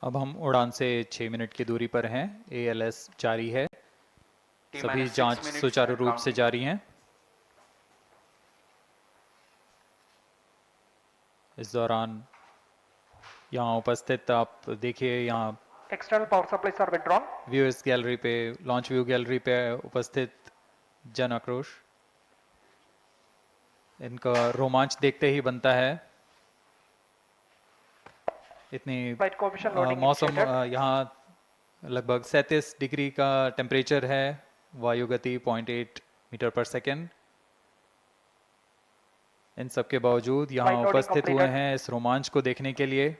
अब हम उड़ान से 6 मिनट की दूरी पर हैं। ALS जारी है। सभी जांच सुचारू रूप से जारी हैं। इस दौरान यहाँ उपस्थित आप देखिए, यहाँ external power supplies are withdrawn. Viewers gallery पे, लॉन्च व्यू गैलरी पे उपस्थित जन आक्रोश, इनका रोमांच देखते ही बनता है। इतनी मौसम यहाँ लगभग 37 डिग्री का टेम्परेचर है। वायु गति 0.8 मीटर पर सेकेंड। इन सब के बावजूद यहाँ उपस्थित हुए हैं इस रोमांच को देखने के लिए।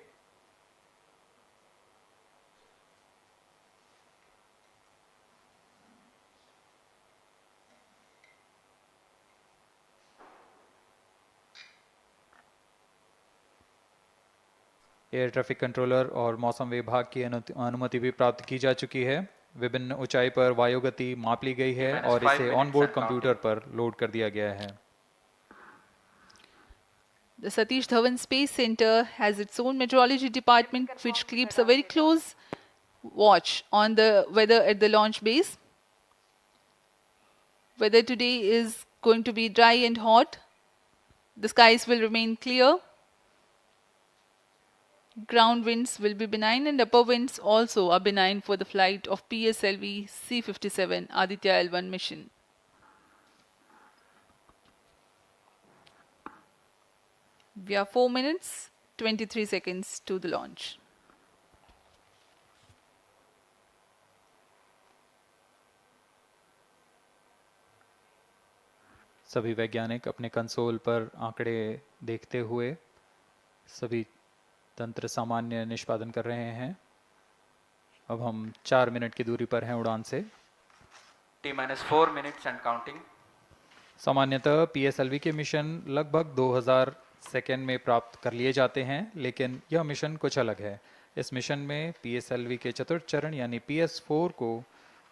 एयर ट्रैफिक कंट्रोलर और मौसम विभाग की अनुमति भी प्राप्त की जा चुकी है। विभिन्न ऊंचाई पर वायु गति माप ली गई है और इसे ऑनबोर्ड कंप्यूटर पर लोड कर दिया गया है। The Satish Dhawan Space Center has its own meteorology department which keeps a very close watch on the weather at the launch base. Weather today is going to be dry and hot. The skies will remain clear. Ground winds will be benign and upper winds also are benign for the flight of PSLV C-57 Aditya L1 mission. We are 4 minutes, 23 seconds to the launch. सभी वैज्ञानिक अपने console पर आंकड़े देखते हुए सभी तंत्र सामान्य निष्पादन कर रहे हैं। अब हम 4 मिनट की दूरी पर हैं उड़ान से। T-4 minutes and counting. सामान्यतः PSLV के मिशन लगभग 2000 सेकेंड में प्राप्त कर लिए जाते हैं, लेकिन यह मिशन कुछ अलग है। इस मिशन में PSLV के चतुर्थ चरण यानी PS4 को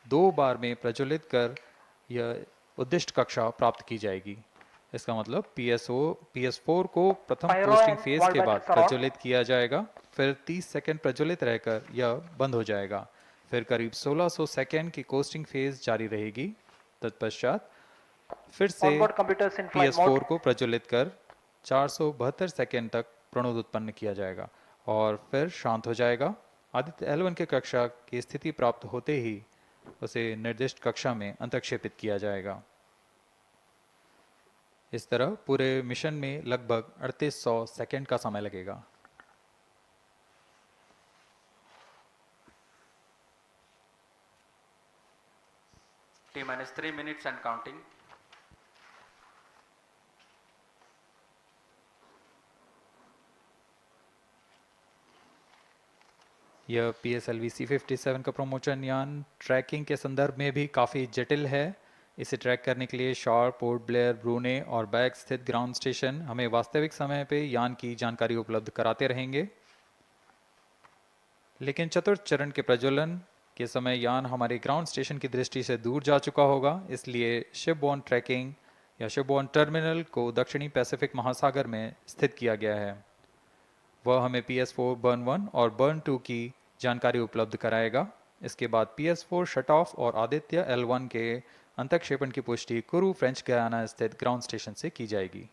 2 बार में प्रज्वलित कर यह उद्दिष्ट कक्षा प्राप्त की जाएगी। इसका मतलब PS4 को प्रथम कोस्टिंग फेज के बाद प्रज्वलित किया जाएगा, फिर 30 सेकेंड प्रज्वलित रहकर यह बंद हो जाएगा। फिर करीब 1600 सेकेंड की कोस्टिंग फेज जारी रहेगी। तत्पश्चात फिर से PS4 को प्रज्वलित कर 472 सेकेंड तक प्रणोद उत्पन्न किया जाएगा और फिर शांत हो जाएगा। आदित्य L1 के कक्षा की स्थिति प्राप्त होते ही उसे निर्दिष्ट कक्षा में अंतक्षेपित किया जाएगा। इस तरह पूरे मिशन में लगभग 3800 सेकेंड का समय लगेगा। T-3 minutes and counting. यह PSLV C-57 का प्रमोशन यान ट्रैकिंग के संदर्भ में भी काफ़ी जटिल है। इसे ट्रैक करने के लिए शॉर, पोर्ट ब्लेयर, ब्रूने और बैग स्थित ग्राउंड स्टेशन हमें वास्तविक समय पे यान की जानकारी उपलब्ध कराते रहेंगे। लेकिन चतुर्थ चरण के प्रज्वलन के समय यान हमारे ग्राउंड स्टेशन की दृष्टि से दूर जा चुका होगा, इसलिए शिपबोर्न ट्रैकिंग या शिपबोर्न टर्मिनल को दक्षिणी पैसिफिक महासागर में स्थित किया गया है। वह हमें PS4 बर्न 1 और बर्न 2 की जानकारी उपलब्ध कराएगा। इसके बाद PS4 शट ऑफ और आदित्य L1 के अंतक्षेपण की पुष्टि कुरु फ्रेंच गयाना स्थित ग्राउंड स्टेशन से की जाएगी।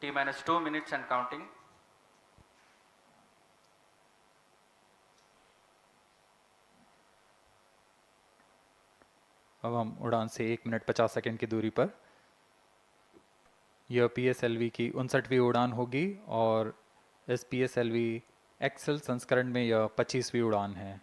T-2 minutes and counting. अब हम उड़ान से 1 मिनट 50 सेकेंड की दूरी पर। यह PSLV की 59वीं उड़ान होगी और इस PSLV एक्सेल संस्करण में यह 25वीं उड़ान है।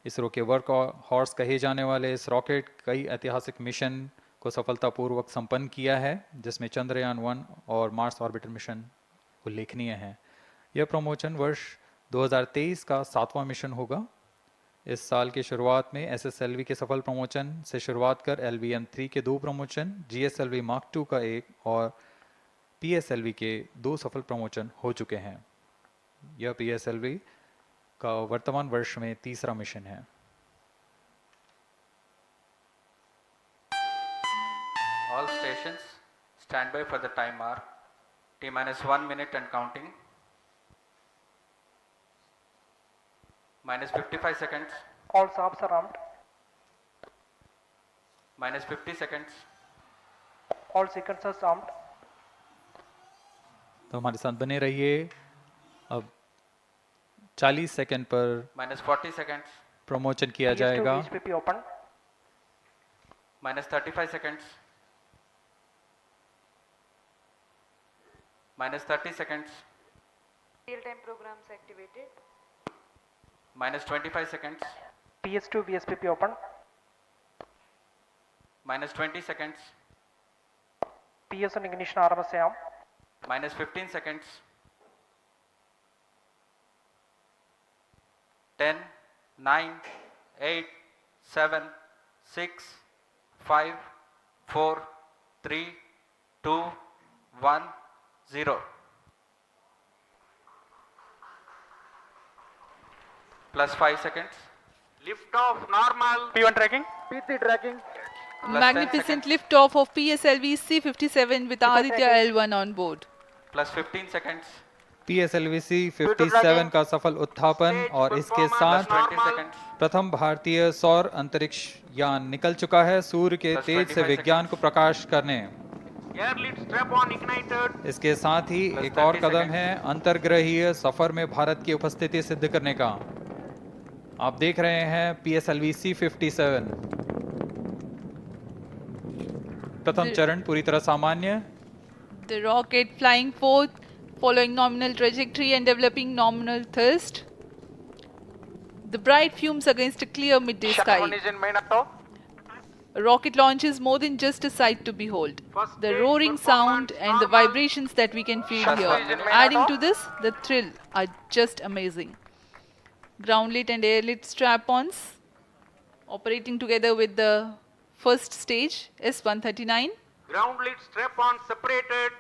इसरो के वर्क हॉर्स कहे जाने वाले इस रॉकेट कई ऐतिहासिक मिशन को सफलतापूर्वक संपन्न किया है, जिसमें चंद्रयान 1 और मार्स ऑर्बिटर मिशन उल्लेखनीय है। यह प्रमोशन वर्ष 2023 का 7वां मिशन होगा। इस साल की शुरुआत में SSLV के सफल प्रमोशन से शुरुआत कर LVM-3 के 2 प्रमोशन, GSLV Mark II का 1 और PSLV के 2 सफल प्रमोशन हो चुके हैं। यह PSLV का वर्तमान वर्ष में 3रा मिशन है। All stations, stand by for the time mark. T minus 1 minute and counting. Minus 55 seconds. All subs are armed. Minus 50 seconds. All sequencers armed. तो हमारे साथ बने रहिए। अब 40 सेकंड पर Minus 40 seconds. प्रमोशन किया PS2 जाएगा। VSPP open. Minus 35 seconds. Minus 30 seconds. Real-time programs activated. Minus 25 seconds. PS2 VSPP open. Minus 20 seconds. PS on ignition RMS arm. Minus 15 seconds. 10, 9, 8, 7, 6, 5, 4, 3, 2, 1, 0. Plus 5 seconds. Lift off normal. P1 tracking. P3 tracking. Plus 10 Magnificent seconds. liftoff of PSLV C-57 with Aditya L1 on board. Plus 15 seconds. PSLV-C 57 का सफल उत्थापन और इसके साथ 20 seconds. प्रथम भारतीय सौर अंतरिक्ष यान निकल चुका है सूर्य के Plus तेज से 25 विज्ञान को प्रकाश करने। Air lead strap on ignited. इसके साथ ही Plus एक और 30 कदम seconds. है अंतर्ग्रहीय सफर में भारत की उपस्थिति सिद्ध करने का। आप देख रहे हैं PSLV-C 57 प्रथम चरण पूरी तरह सामान्य। The rocket flying forth, following nominal trajectory and developing nominal thrust. The bright fumes against a clear midday Shut sky. on engine main auto. A rocket launch is more than just a sight to behold. First The stage roaring performance sound and the normal. vibrations that we can feel Shut here, engine main adding auto. to this, the thrill are just amazing. Ground lit and air lit strap-ons operating together with the first stage S-139. Ground lead strap on separated.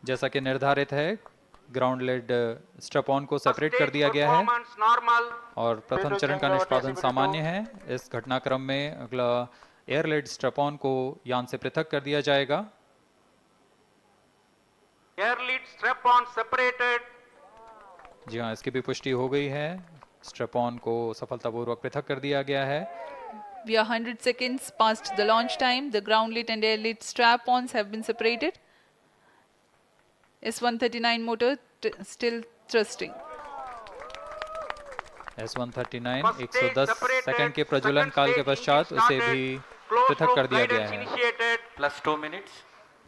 जैसा कि निर्धारित है ground lead स्ट्रप on को First separate कर stage दिया गया है performance normal. और प्रथम चरण का निष्पादन सामान्य है। इस घटनाक्रम में अगला एयर लेड स्ट्रप ऑन को यान से पृथक कर दिया जाएगा। Air lead strap on separated. जी हाँ, इसकी भी पुष्टि हो गई है। स्ट्रप ऑन को सफलतापूर्वक पृथक कर दिया गया है। We are 100 seconds past the launch time. The ground lit and air lit strap-ons have been separated. S-139 motor still thrusting. S-139 First stage 110 separated. Second के प्रज्वलन Second काल के stage पश्चात engine उसे started. भी Closed पृथक कर loop दिया गया guidance है। initiated. Plus 2 minutes.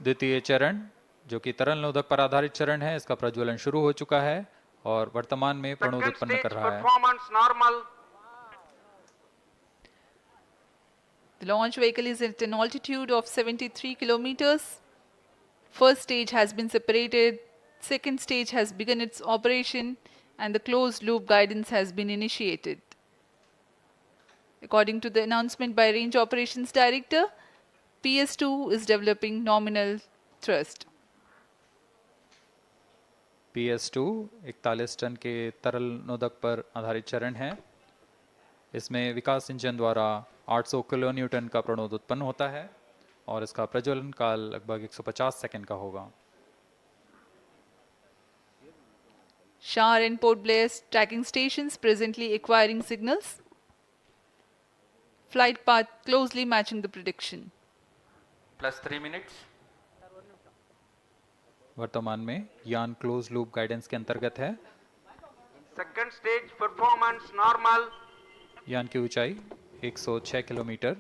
द्वितीय चरण जो कि तरल नोदक पर आधारित चरण है, इसका प्रज्वलन शुरू हो चुका है और वर्तमान में प्रणोद Second उत्पन्न stage कर रहा है। performance normal. The launch vehicle is at an altitude of 73 kilometers. First stage has been separated. Second stage has begun its operation and the closed loop guidance has been initiated. According to the announcement by Range Operations Director, PS2 is developing nominal thrust. PS2 41 ton के तरल नोदक पर आधारित चरण है। इसमें विकास engine द्वारा 800 kilo Newton का प्रणोद उत्पन्न होता है और इसका प्रज्वलन काल लगभग 150 सेकंड का होगा। Shar and Port Blair tracking stations presently acquiring signals. Flight path closely matching the prediction. Plus 3 minutes. वर्तमान में यान क्लोज लूप गाइडेंस के अंतर्गत है। Second stage performance normal. यान की ऊंचाई 106 किलोमीटर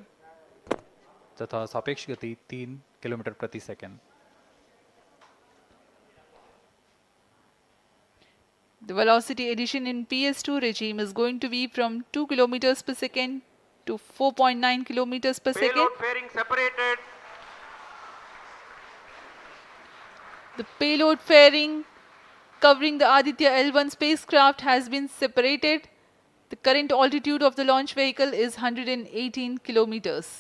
तथा सापेक्ष गति 3 किलोमीटर प्रति second. The velocity addition in PS2 regime is going to be from 2 kilometers per second to 4.9 kilometers per second. Payload fairing separated. The payload fairing covering the Aditya L1 spacecraft has been separated. The current altitude of the launch vehicle is 118 kilometers.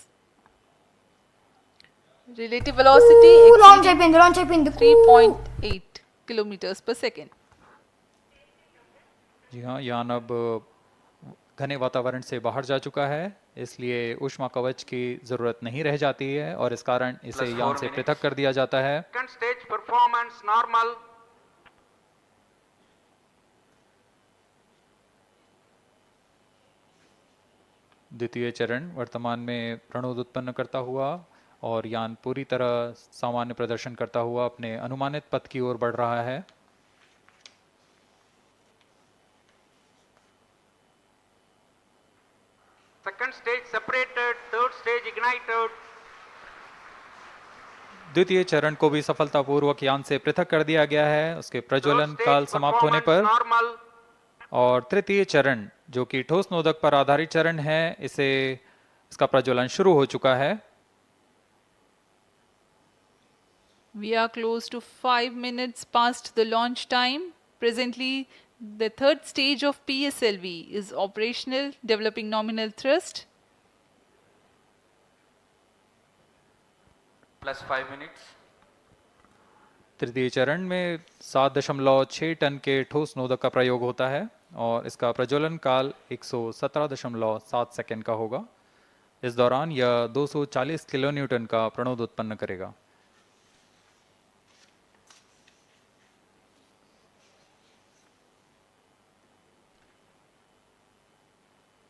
Relative velocity launch exceeding అయిపోయింది 3.8 kilometers per second. जी हाँ, यान अब घने वातावरण से बाहर जा चुका है, इसलिए ऊष्मा कवच की ज़रूरत नहीं रह जाती है और इस कारण इसे Plus यान 4 से minutes. पृथक कर दिया जाता है। Second stage performance normal. द्वितीय चरण वर्तमान में प्रणोद उत्पन्न करता हुआ और यान पूरी तरह सामान्य प्रदर्शन करता हुआ अपने अनुमानित पथ की ओर बढ़ रहा है। Second stage separated, third stage ignited. द्वितीय चरण को भी सफलतापूर्वक यान से पृथक कर दिया गया है उसके Third प्रज्वलन stage काल समाप्त होने performance पर। normal. और तृतीय चरण जो कि ठोस नोदक पर आधारित चरण है, इसका प्रज्वलन शुरू हो चुका है। We are close to 5 minutes past the launch time. Presently, the third stage of PSLV is operational, developing nominal thrust. Plus 5 minutes. तृतीय चरण में 7.6 टन के ठोस नोदक का प्रयोग होता है और इसका प्रज्वलन काल 117.7 सेकंड का होगा। इस दौरान यह 240 किलोन्यूटन का प्रणोद उत्पन्न करेगा।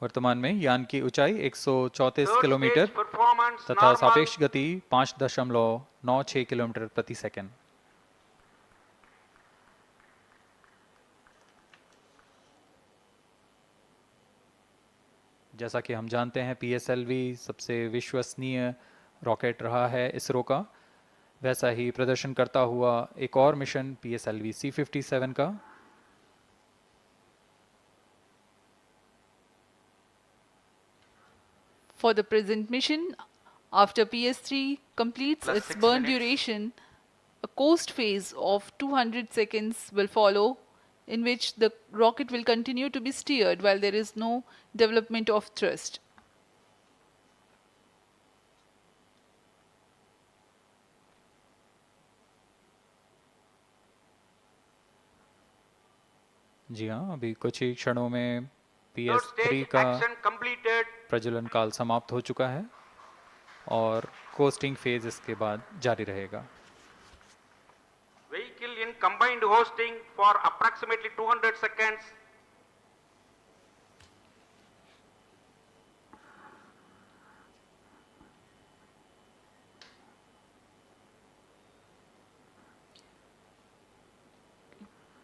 वर्तमान में यान की ऊंचाई 134 Third किलोमीटर stage performance तथा normal. सापेक्ष गति 5.96 किलोमीटर प्रति सेकंड। जैसा कि हम जानते हैं पीएसएलवी सबसे विश्वसनीय रॉकेट रहा है इसरो का, वैसा ही प्रदर्शन करता हुआ एक और मिशन पीएसएलवी C57 का। For the present mission, after PS3 completes Plus its 6 burn minutes. duration, a coast phase of 200 seconds will follow, in which the rocket will continue to be steered while there is no development of thrust. जी हाँ, अभी कुछ ही क्षणों में Third PS3 stage का action completed. प्रज्वलन काल समाप्त हो चुका है और कोस्टिंग फेज इसके बाद जारी रहेगा। Vehicle in combined hosting for approximately 200 seconds.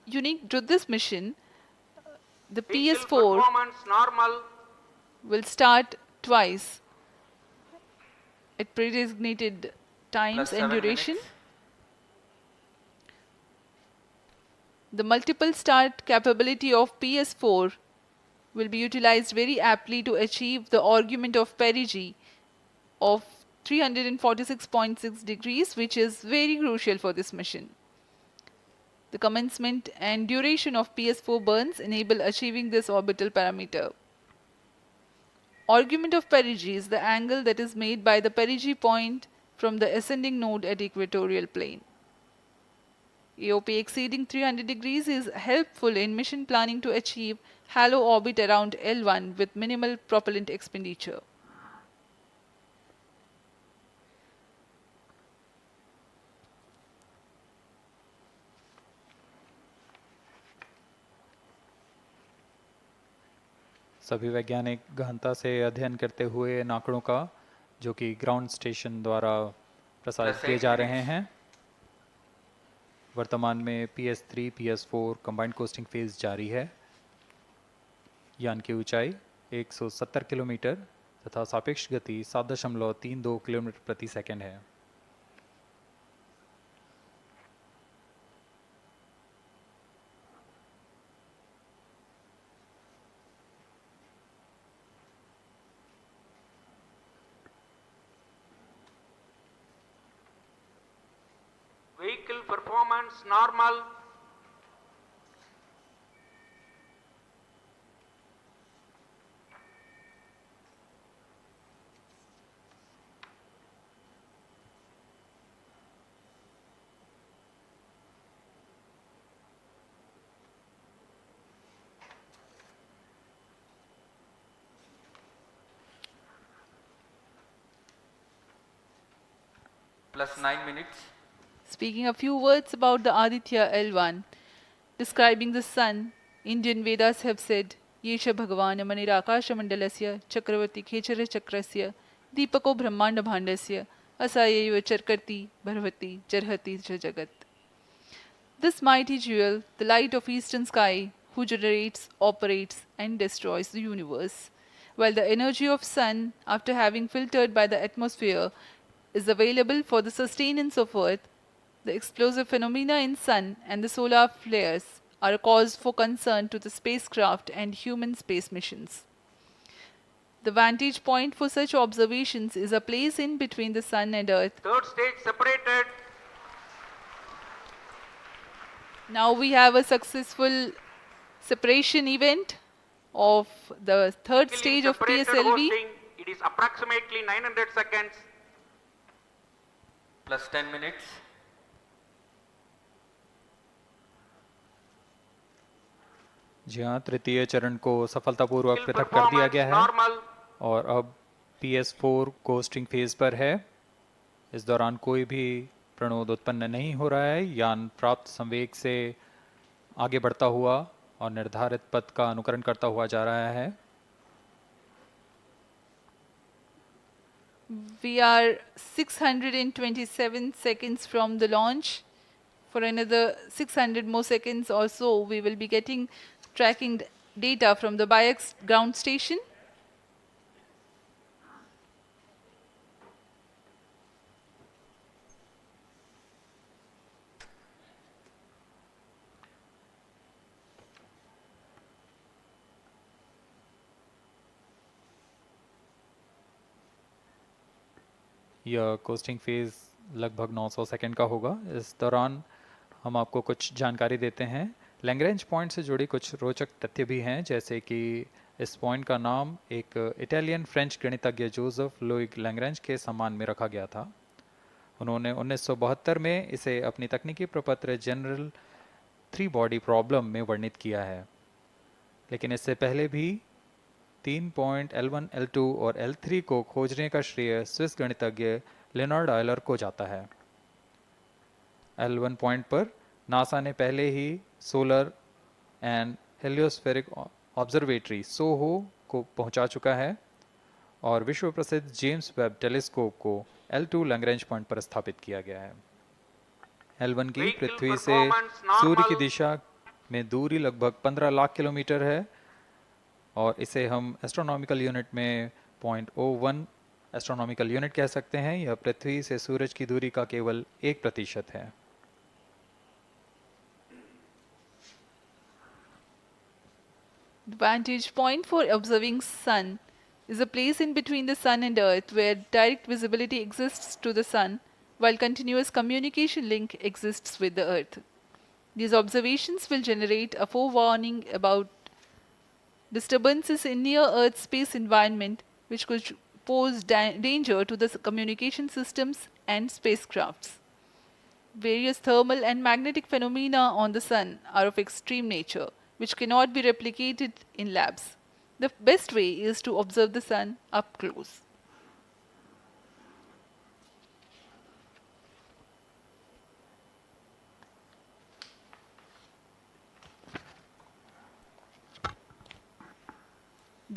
Unique to this mission, the Vehicle PS4 performance normal. will start twice at pre-designated times Plus and 7 duration. minutes. The multiple start capability of PS4 will be utilized very aptly to achieve the argument of perigee of 346.6 degrees, which is very crucial for this mission. The commencement and duration of PS4 burns enable achieving this orbital parameter. Argument of perigee is the angle that is made by the perigee point from the ascending node at equatorial plane. AOP exceeding 300 degrees is helpful in mission planning to achieve halo orbit around L1 with minimal propellant expenditure. सभी वैज्ञानिक गहनता से अध्ययन करते हुए इन आंकड़ों का, जो कि ग्राउंड स्टेशन द्वारा प्रसारित Plus किए 8 जा रहे minutes. हैं। वर्तमान में PS3 PS4 combined costing phase जारी है। यान की ऊंचाई 170 किलोमीटर तथा सापेक्ष गति 7.32 किलोमीटर प्रति सेकंड है। Vehicle performance normal. plus 9 minutes. Speaking a few words about the Aditya L1, describing the sun, Indian Vedas have said, Yesha Bhagavan Manirakasha Mandalasya Chakravati Khechara Chakrasya Deepako Brahmanda Bhandasya Asayeva Charkarti Bharvati Charhati Cha Jagat. This mighty jewel, the light of eastern sky, who generates, operates and destroys the universe, while the energy of sun, after having filtered by the atmosphere, is available for the sustenance of earth, the explosive phenomena in sun and the solar flares are a cause for concern to the spacecraft and human space missions. The vantage point for such observations is a place in between the sun and earth. Third stage separated. Now we have a successful separation event of the third stage of Separated PSLV. hosting, it is approximately 900 seconds. Plus 10 minutes. जी हाँ, तृतीय चरण को सफलतापूर्वक Skill पृथक कर दिया performance गया है normal. और अब PS4 कोस्टिंग फेज पर है। इस दौरान कोई भी प्रणोद उत्पन्न नहीं हो रहा है। यान प्राप्त संवेग से आगे बढ़ता हुआ और निर्धारित पथ का अनुकरण करता हुआ जा रहा है। We are 627 seconds from the launch. For another 600 more seconds or so, we will be getting tracking data from the BIAX ground station. यह कोस्टिंग फेज लगभग 900 सेकंड का होगा। इस दौरान हम आपको कुछ जानकारी देते हैं। लैग्रेंज पॉइंट से जुड़ी कुछ रोचक तथ्य भी हैं, जैसे कि इस पॉइंट का नाम एक इटालियन फ्रेंच गणितज्ञ जोसेफ लुइग लैग्रेंज के सम्मान में रखा गया था। उन्होंने 1972 में इसे अपनी तकनीकी प्रपत्र जनरल 3 बॉडी प्रॉब्लम में वर्णित किया है, लेकिन इससे पहले भी 3 पॉइंट L1, L2 और L3 को खोजने का श्रेय स्विस गणितज्ञ लियोनार्ड आयलर को जाता है। L1 पॉइंट पर नासा ने पहले ही सोलर एंड हेलियोस्फेरिक ऑब्जर्वेटरी सोहो को पहुंचा चुका है और विश्व प्रसिद्ध जेम्स वेब टेलीस्कोप को L2 लैग्रेंज पॉइंट पर स्थापित किया गया है। L1 की Vehicle पृथ्वी से performance normal. सूर्य की दिशा में दूरी लगभग 15 लाख किलोमीटर है और इसे हम एस्ट्रोनॉमिकल यूनिट में 0.01 एस्ट्रोनॉमिकल यूनिट कह सकते हैं। यह पृथ्वी से सूरज की दूरी का केवल 1% है। The vantage point for observing sun is a place in between the sun and earth where direct visibility exists to the sun while continuous communication link exists with the earth. These observations will generate a forewarning about disturbances in near Earth space environment which could pose danger to the communication systems and spacecrafts. Various thermal and magnetic phenomena on the sun are of extreme nature, which cannot be replicated in labs. The best way is to observe the sun up close.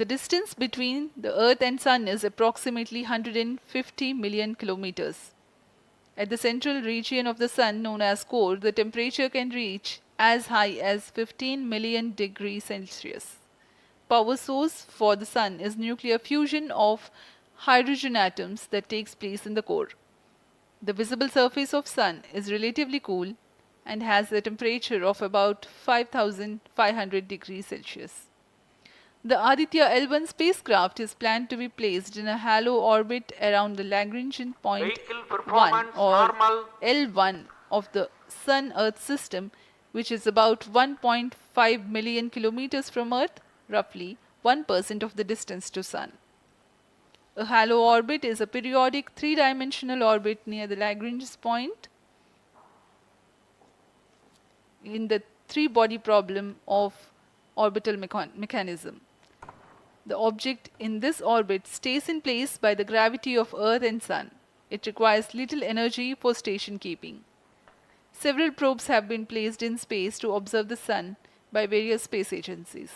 The distance between the Earth and Sun is approximately 150 million kilometers. At the central region of the Sun, known as core, the temperature can reach as high as 15 million degrees Celsius. Power source for the Sun is nuclear fusion of hydrogen atoms that takes place in the core. The visible surface of Sun is relatively cool and has a temperature of about 5,500 degrees Celsius. The Aditya L1 spacecraft is planned to be placed in a halo orbit around the Lagrangian point Vehicle 1 performance or normal. L1 of the Sun-Earth system, which is about 1.5 million kilometers from Earth, roughly 1% of the distance to Sun. A halo orbit is a periodic three-dimensional orbit near the Lagrange point in the three-body problem of orbital mechanism. The object in this orbit stays in place by the gravity of Earth and Sun. It requires little energy for station keeping. Several probes have been placed in space to observe the Sun by various space agencies.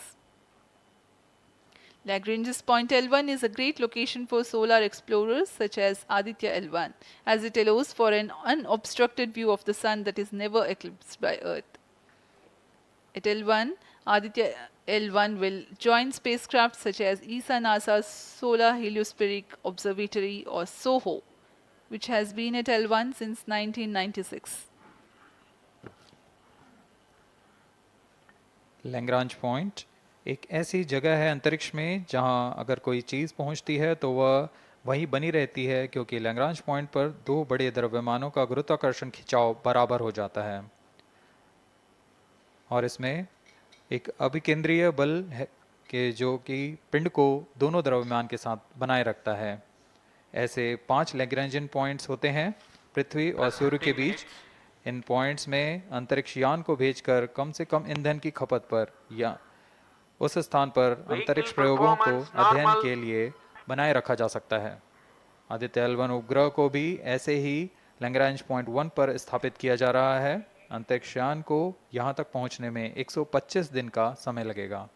Lagrange's point L1 is a great location for solar explorers such as Aditya L1, as it allows for an unobstructed view of the Sun that is never eclipsed by Earth. At L1, Aditya L1 will join spacecraft such as ESA-NASA's Solar Heliospheric Observatory or SOHO, which has been at L1 since 1996. Lagrange point एक ऐसी जगह है अंतरिक्ष में जहां अगर कोई चीज़ पहुंचती है तो वह वहीं बनी रहती है, क्योंकि लैग्रांज पॉइंट पर दो बड़े द्रव्यमानों का गुरुत्वाकर्षण खिंचाव बराबर हो जाता है और इसमें एक अभिकेंद्रीय बल है कि जो कि पिंड को दोनों द्रव्यमान के साथ बनाए रखता है। ऐसे 5 लैग्रेंजियन पॉइंट्स होते हैं पृथ्वी और सूर्य के बीच। इन पॉइंट्स में अंतरिक्ष यान को भेजकर कम से कम ईंधन की खपत पर या उस स्थान पर अंतरिक्ष प्रयोगों को अध्ययन के लिए बनाए रखा जा सकता है। आदित्य L1 उपग्रह को भी ऐसे ही लैग्रांज पॉइंट 1 पर स्थापित किया जा रहा है। अंतरिक्ष यान को यहां तक पहुंचने में 125 दिन का समय लगेगा।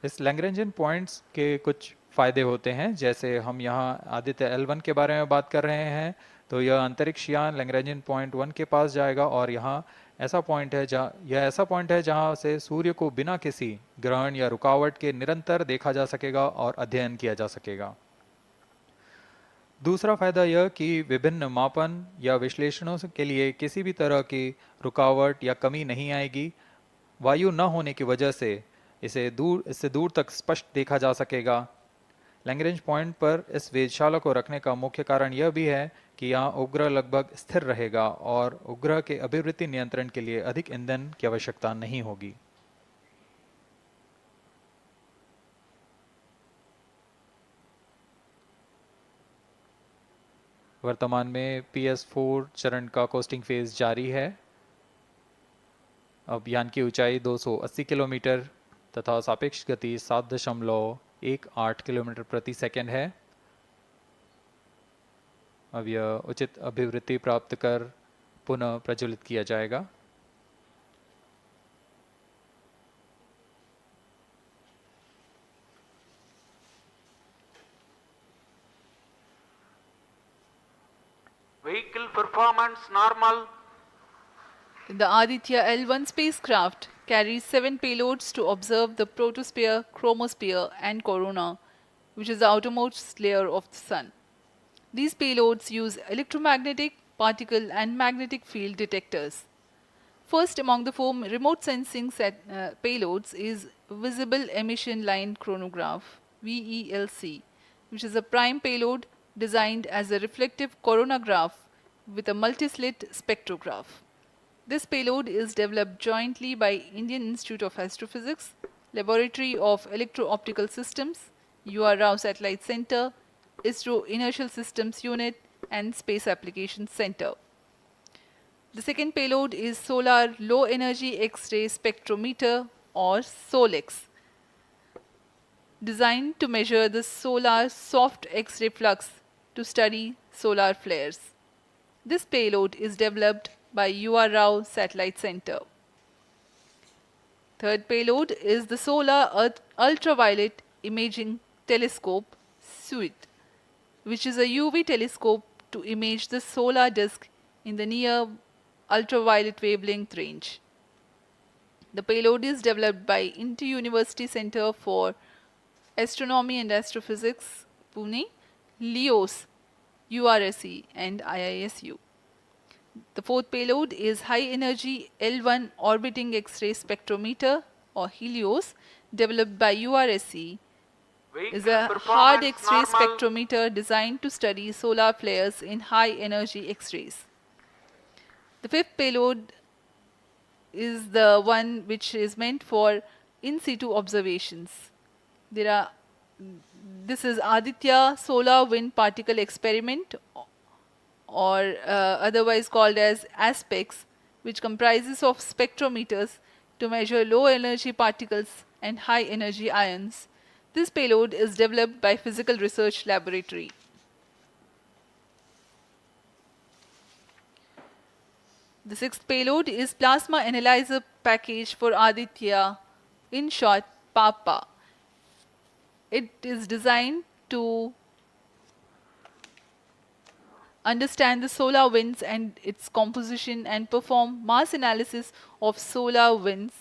इस लैग्रेंजियन पॉइंट्स के कुछ फ़ायदे होते हैं, जैसे हम यहाँ आदित्य L1 के बारे में बात कर रहे हैं तो यह अंतरिक्ष यान लैग्रेंजियन पॉइंट 1 के पास जाएगा और यहाँ ऐसा पॉइंट है जहाँ से सूर्य को बिना किसी ग्रहण या रुकावट के निरंतर देखा जा सकेगा और अध्ययन किया जा सकेगा। दूसरा फायदा यह कि विभिन्न मापन या विश्लेषणों के लिए किसी भी तरह की रुकावट या कमी नहीं आएगी। वायु न होने की वजह से इससे दूर तक स्पष्ट देखा जा सकेगा। लैग्रेंज पॉइंट पर इस वेधशाला को रखने का मुख्य कारण यह भी है कि यहाँ उपग्रह लगभग स्थिर रहेगा और उपग्रह के अभिवृत्ति नियंत्रण के लिए अधिक ईंधन की आवश्यकता नहीं होगी। वर्तमान में PS4 चरण का कोस्टिंग फेज जारी है। अब यान की ऊंचाई 280 किलोमीटर तथा सापेक्ष गति 7.18 किलोमीटर प्रति सेकंड है। अब यह उचित अभिवृत्ति प्राप्त कर पुनः प्रज्वलित किया जाएगा। Vehicle performance normal. The Aditya L1 spacecraft carries 7 payloads to observe the protosphere, chromosphere and corona, which is the outermost layer of the Sun. These payloads use electromagnetic, particle and magnetic field detectors. First among the 4 remote sensing payloads is Visible Emission Line Chronograph (VELC), which is a prime payload designed as a reflective coronagraph with a multislit spectrograph. This payload is developed jointly by Indian Institute of Astrophysics, Laboratory of Electro-Optical Systems, UR Rao Satellite Center, ISRO Inertial Systems Unit and Space Applications Center. The second payload is Solar Low Energy X-ray Spectrometer or SOLEX, designed to measure the solar soft X-ray flux to study solar flares. This payload is developed by UR Rao Satellite Center. Third payload is the Solar Earth Ultraviolet Imaging Telescope SUIT, which is a UV telescope to image the solar disk in the near ultraviolet wavelength range. The payload is developed by Inter-University Center for Astronomy and Astrophysics, Pune, LEOS, URSE and IISU. The fourth payload is High Energy L1 Orbiting X-ray Spectrometer or HELIOS, developed by URSE. Is a hard X-ray spectrometer designed to study solar flares in high energy X-rays. The fifth payload is the one which is meant for in situ observations. This is Aditya Solar Wind Particle Experiment, or otherwise called as ASPEX, which comprises of spectrometers to measure low energy particles and high energy ions. This payload is developed by Physical Research Laboratory. The sixth payload is Plasma Analyzer Package for Aditya, in short, PAPA. It is designed to understand the solar winds and its composition and perform mass analysis of solar winds.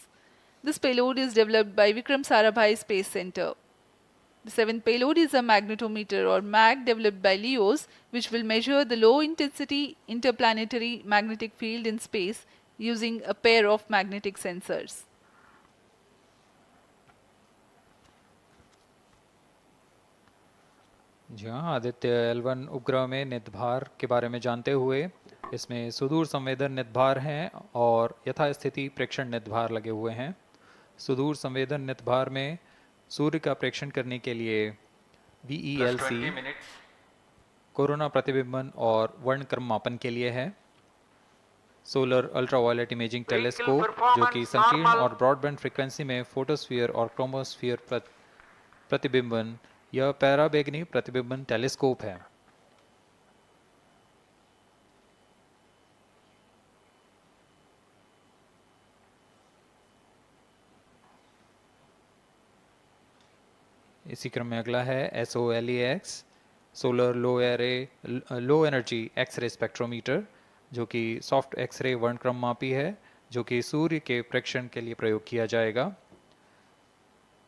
This payload is developed by Vikram Sarabhai Space Center. The seventh payload is a magnetometer or MAG developed by LEOS, which will measure the low intensity interplanetary magnetic field in space using a pair of magnetic sensors. जी हाँ, Aditya L1 उपग्रह में नितभार के बारे में जानते हुए इसमें सुदूर संवेदन नितभार हैं और यथास्थिति प्रेक्षण नितभार लगे हुए हैं। सुदूर संवेदन नितभार में सूर्य का प्रेक्षण करने के लिए Plus VELC 20 minutes. कोरोना प्रतिबिंबन और वर्णक्रम मापन के लिए है। सोलर अल्ट्रावायलेट इमेजिंग टेलीस्कोप जो कि संकीर्ण और ब्रॉडबैंड फ्रीक्वेंसी में फोटोस्फीयर और क्रोमोस्फीयर प्रतिबिंबन यह पैराबैंगनी प्रतिबिंबन टेलीस्कोप है। इसी क्रम में अगला है SOLEX solar low energy x-ray spectrometer जो कि सॉफ्ट एक्सरे वर्णक्रम मापी है जो कि सूर्य के प्रेक्षण के लिए प्रयोग किया जाएगा।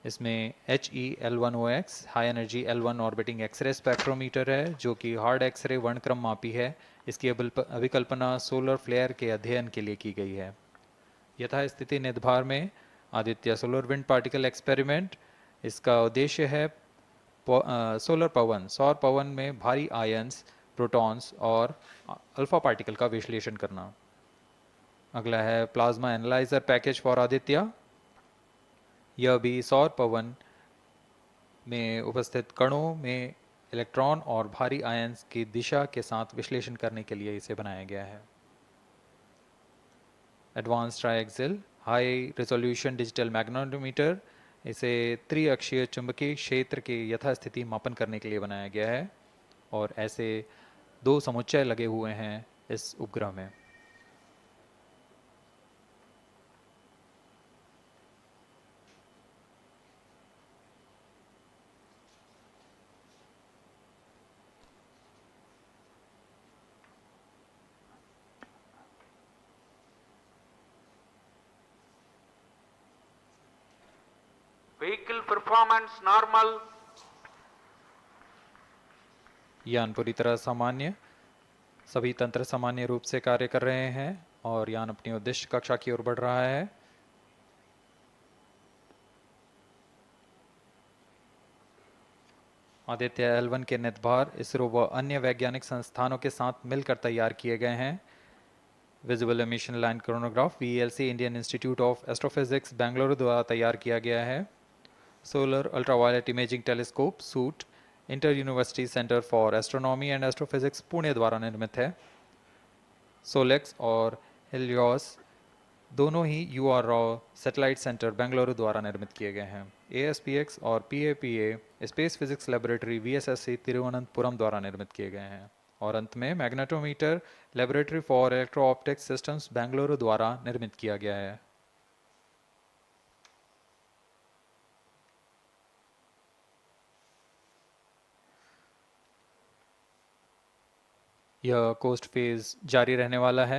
इसमें HEL1OX high energy L1 orbiting x-ray spectrometer है जो कि हार्ड एक्सरे वर्णक्रम मापी है। इसकी अभिकल्पना सोलर फ्लेयर के अध्ययन के लिए की गई है। यथास्थिति नितभार में Aditya solar wind particle experiment, इसका उद्देश्य है सोलर पवन सौर पवन में भारी आयंस, प्रोटॉन्स और अल्फा पार्टिकल का विश्लेषण करना। अगला है plasma analyser package for Aditya. यह भी सौर पवन में उपस्थित कणों में इलेक्ट्रॉन और भारी आयंस की दिशा के साथ विश्लेषण करने के लिए इसे बनाया गया है। Advance triaxial high resolution digital magnetometer, इसे त्रिअक्षीय चुंबकीय क्षेत्र के यथास्थिति मापन करने के लिए बनाया गया है और ऐसे 2 समुच्चय लगे हुए हैं इस उपग्रह में। Vehicle performance normal. यान पूरी तरह सामान्य, सभी तंत्र सामान्य रूप से कार्य कर रहे हैं और यान अपनी उद्देश्य कक्षा की ओर बढ़ रहा है। आदित्य L1 के नितभार इसरो व अन्य वैज्ञानिक संस्थानों के साथ मिलकर तैयार किए गए हैं। Visible emission line chronograph VELC Indian institute of astrophysics Bengaluru द्वारा तैयार किया गया है। Solar ultraviolet imaging telescope suit inter university centre for astronomy and astrophysics Pune द्वारा निर्मित है। सोलेक्स और हेलियोस दोनों ही UR Rao satellite centre Bengaluru द्वारा निर्मित किए गए हैं। ASPX और PAPA space physics laboratory VSSC Thiruvananthapuram द्वारा निर्मित किए गए हैं। और अंत में magnetometer laboratory for electro optics systems Bengaluru द्वारा निर्मित किया गया है। यह कोस्ट फेज जारी रहने वाला है।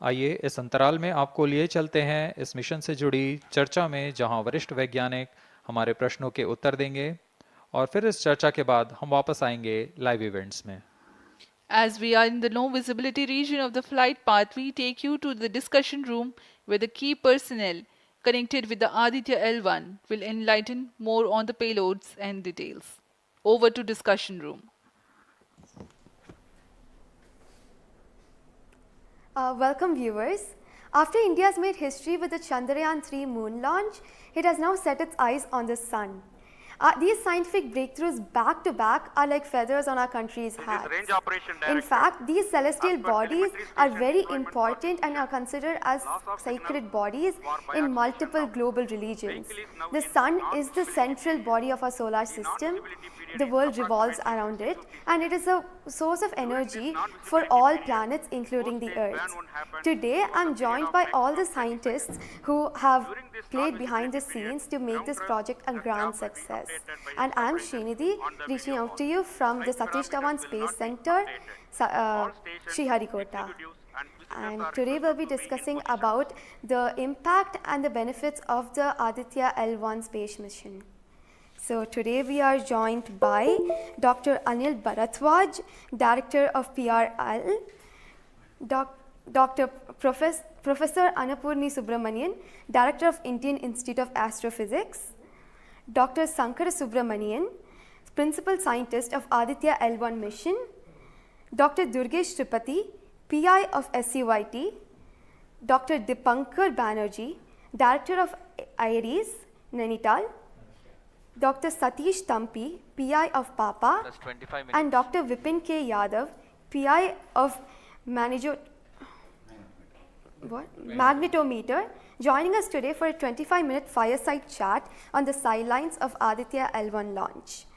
आइए इस अंतराल में आपको लिए चलते हैं इस मिशन से जुड़ी चर्चा में, जहां वरिष्ठ वैज्ञानिक हमारे प्रश्नों के उत्तर देंगे और फिर इस चर्चा के बाद हम वापस आएंगे लाइव इवेंट्स में। As we are in the low visibility region of the flight path, we take you to the discussion room where the key personnel connected with the Aditya L1 will enlighten more on the payloads and details. Over to discussion room. Welcome viewers. After India has made history with the Chandrayaan-3 moon launch, it has now set its eyes on the sun. These scientific breakthroughs back to back are like feathers on our country's hats. range operation In director. fact, these celestial As per bodies telemetry are station very deployment important and are considered as Loss of sacred signal bodies for in biaxial multiple shutdown. global religions. Vehicle is now The in sun is the non-visibility central period. body of our solar system. non-visibility period The is world revolves approximately around it 60 and it is a source of During this energy non-visibility for all period, planets including the post-stage ban Earth. won't happen Today over I am the period joined of by next all the 30 scientists who have During this played behind the non-visibility period, scenes to make ground this truth, project a the grand staff will be success. updated by And I am operators Srinidhi on the reaching video out to wall. you from the Flight Satish parameters Dhawan will Space not be Center, updated. All stations, Sriharikota. executives and visitors And are today we'll requested be to in discussing position. about the impact and the benefits of the Aditya L1 space mission. So today we are joined by Dr. Anil Bharadwaj, Director of PRL, Professor Annapurni Subramanian, Director of Indian Institute of Astrophysics, Dr. Sankara Subramanian, Principal Scientist of Aditya L1 mission, Dr. Durgesh Tripathi, PI of SUIT, Dr. Dipankar Banerjee, Director of IRIS, Nainital, Dr. Satish Tampi, PI of PAPA, Plus 25 minutes. and Dr. Vipin K. Yadav, PI of Magnetometer, joining us today for a 25-minute fireside chat on the sidelines of Aditya L1 launch.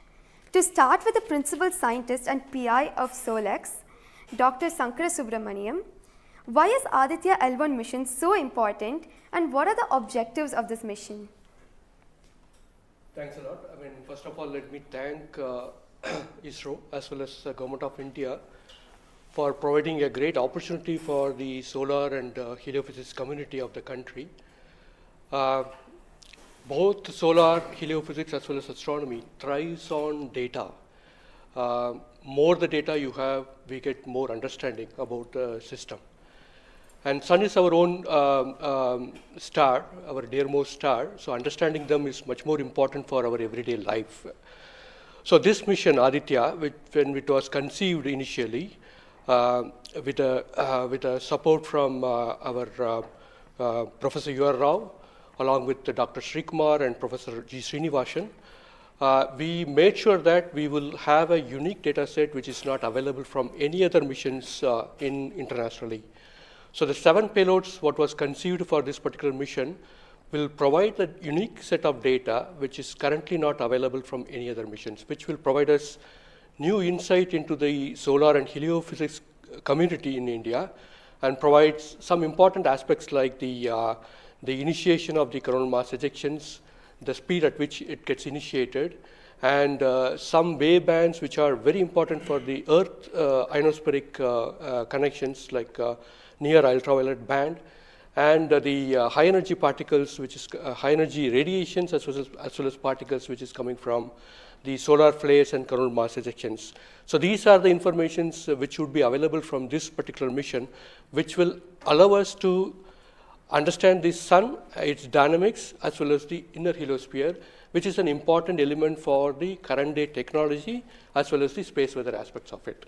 To start with the principal scientist and PI of SOLEX, Dr. Sankara Subramaniam, why is Aditya L1 mission so important and what are the objectives of this mission? Thanks a lot. I mean, first of all, let me thank ISRO as well as the Government of India for providing a great opportunity for the solar and heliophysics community of the country. Both solar, heliophysics as well as astronomy thrives on data. More the data you have, we get more understanding about the system. And sun is our own star, our dearmost star, so understanding them is much more important for our everyday life. So this mission, Aditya, when it was conceived initially, with a support from our Professor U.R. Rao, along with Dr. Srikumar and Professor G. Srinivasan, we made sure that we will have a unique data set which is not available from any other missions internationally. So the 7 payloads, what was conceived for this particular mission, will provide a unique set of data which is currently not available from any other missions, which will provide us new insight into the solar and heliophysics community in India and provides some important aspects like the initiation of the coronal mass ejections, the speed at which it gets initiated, and some wave bands which are very important for the Earth ionospheric connections like near ultraviolet band, and the high energy particles, which is high energy radiations as well as particles which is coming from the solar flares and coronal mass ejections. So these are the informations which would be available from this particular mission, which will allow us to understand the sun, its dynamics, as well as the inner heliosphere, which is an important element for the current day technology, as well as the space weather aspects of it.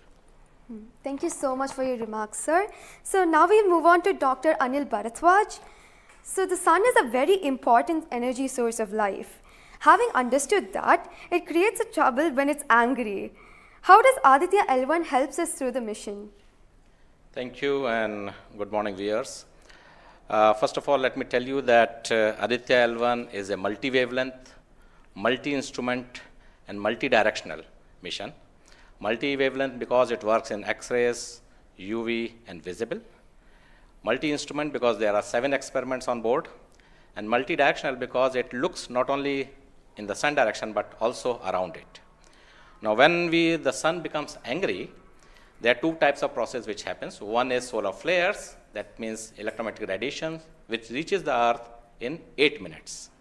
Thank you so much for your remarks, sir. So now we move on to Dr. Anil Bharadwaj. So the sun is a very important energy source of life. Having understood that, it creates a trouble when it's angry. How does Aditya L1 helps us through the mission? Thank you and good morning, viewers. First of all, let me tell you that Aditya L1 is a multi-wavelength, multi-instrument and multi-directional mission. Multi-wavelength because it works in X-rays, UV and visible. Multi-instrument because there are 7 experiments on board. And multi-directional because it looks not only in the sun direction but also around it. Now when the sun becomes angry, there are 2 types of process which happens. One is solar flares, that means electromagnetic radiation, which reaches the earth in 8 minutes.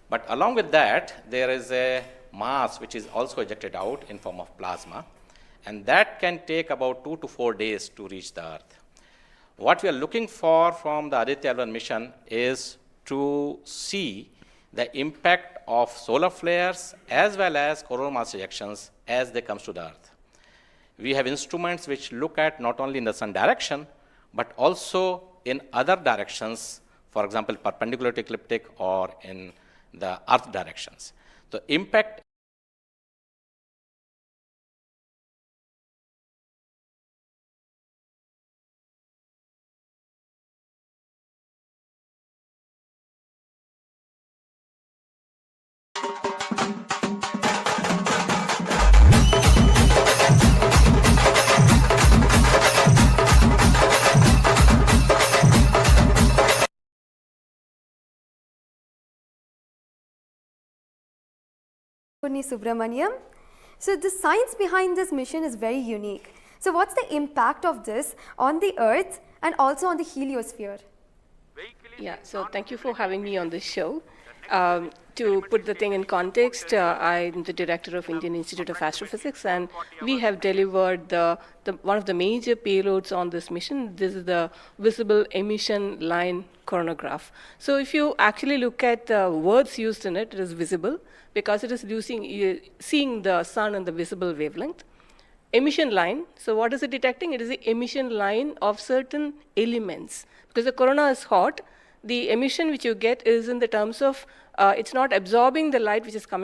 But along with that, there is a mass which is also ejected out in form of plasma, and that can take about 2 to 4 days to reach the earth. What we are looking for from the Aditya L1 mission is to see the impact of solar flares as well as coronal mass ejections as they come to the earth. We have instruments which look at not only in the sun direction, but also in other directions, for example, perpendicular to ecliptic or in the earth directions. The impact Subramaniam. So the science behind this mission is very unique. So what's the impact of this on the Earth and also on the heliosphere? Yeah, so thank you for having me on this show. To put the thing in context, I'm the director of Indian Institute of Astrophysics, and we have delivered one of the major payloads on this mission. This is the visible emission line coronagraph. So if you actually look at the words used in it, it is visible because it is seeing the sun in the visible wavelength. Emission line, so what is it detecting? It is the emission line of certain elements. Because the corona is hot, the emission which you get is in the terms of, it's not absorbing the light which is coming